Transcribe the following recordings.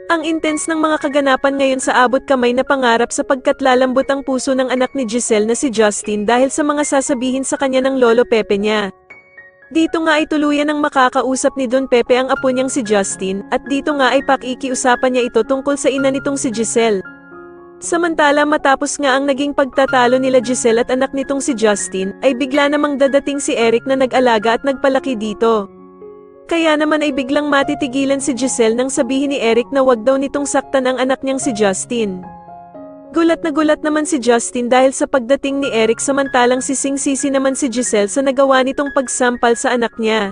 Ang intense ng mga kaganapan ngayon sa abot kamay na pangarap sapagkat lalambot ang puso ng anak ni Giselle na si Justin dahil sa mga sasabihin sa kanya ng lolo Pepe niya. Dito nga ay tuluyan ng makakausap ni Don Pepe ang apo niyang si Justin, at dito nga ay pakikiusapan niya ito tungkol sa ina nitong si Giselle. Samantala matapos nga ang naging pagtatalo nila Giselle at anak nitong si Justin, ay bigla namang dadating si Eric na nag-alaga at nagpalaki dito. Kaya naman ay biglang matitigilan si Giselle nang sabihin ni Eric na wag daw nitong saktan ang anak niyang si Justin. Gulat na gulat naman si Justin dahil sa pagdating ni Eric samantalang sising-sisi naman si Giselle sa nagawa nitong pagsampal sa anak niya.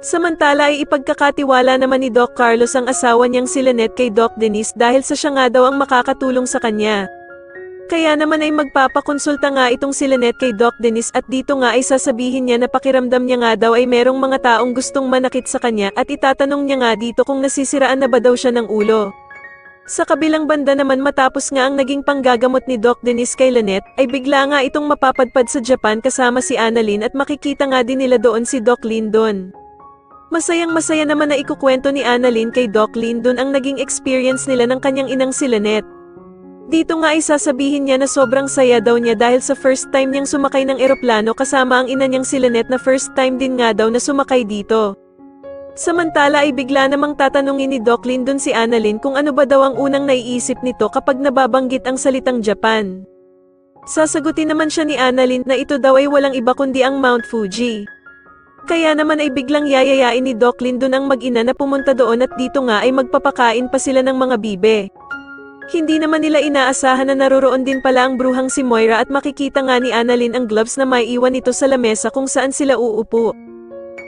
Samantala ay ipagkakatiwala naman ni Doc Carlos ang asawa niyang si Lynette kay Doc Denise dahil sa siya nga daw ang makakatulong sa kanya. Kaya naman ay magpapakonsulta nga itong si Lynette kay Doc Denise at dito nga ay sasabihin niya na pakiramdam niya nga daw ay merong mga taong gustong manakit sa kanya at itatanong niya nga dito kung nasisiraan na ba daw siya ng ulo. Sa kabilang banda naman matapos nga ang naging panggagamot ni Doc Denise kay Lynette, ay bigla nga itong mapapadpad sa Japan kasama si Annalyn at makikita nga din nila doon si Doc Lyndon. Masayang-masaya naman na ikukwento ni Annalyn kay Doc Lyndon ang naging experience nila ng kanyang inang si Lynette. Dito nga ay sasabihin niya na sobrang saya daw niya dahil sa first time niyang sumakay ng eroplano kasama ang ina niyang si Lynette na first time din nga daw na sumakay dito. Samantala ay bigla namang tatanungin ni Doc Lyndon si Annalyn kung ano ba daw ang unang naiisip nito kapag nababanggit ang salitang Japan. Sasagutin naman siya ni Annalyn na ito daw ay walang iba kundi ang Mount Fuji. Kaya naman ay biglang yayayain ni Doc Lyndon ang mag-ina na pumunta doon at dito nga ay magpapakain pa sila ng mga bibe. Hindi naman nila inaasahan na naroroon din pala ang bruhang si Moira at makikita nga ni Annalyn ang gloves na maiiwan ito sa lamesa kung saan sila uupo.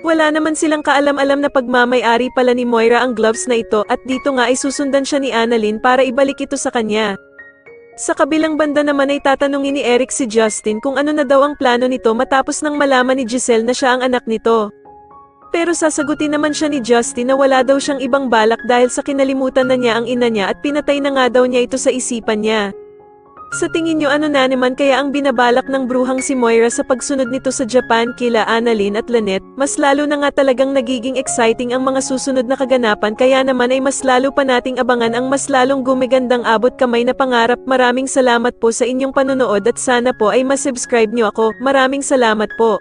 Wala naman silang kaalam-alam na pagmamay-ari pala ni Moira ang gloves na ito at dito nga ay susundan siya ni Annalyn para ibalik ito sa kanya. Sa kabilang banda naman ay tatanungin ni Eric si Justin kung ano na daw ang plano nito matapos nang malaman ni Giselle na siya ang anak nito. Pero sasagutin naman siya ni Justin na wala daw siyang ibang balak dahil sa kinalimutan na niya ang ina niya at pinatay na nga daw niya ito sa isipan niya. Sa tingin niyo ano na naman kaya ang binabalak ng bruhang si Moira sa pagsunod nito sa Japan kila Annalyn at Lynette? Mas lalo na nga talagang nagiging exciting ang mga susunod na kaganapan kaya naman ay mas lalo pa nating abangan ang mas lalong gumigandang abot kamay na pangarap. Maraming salamat po sa inyong panonood at sana po ay masubscribe niyo ako. Maraming salamat po.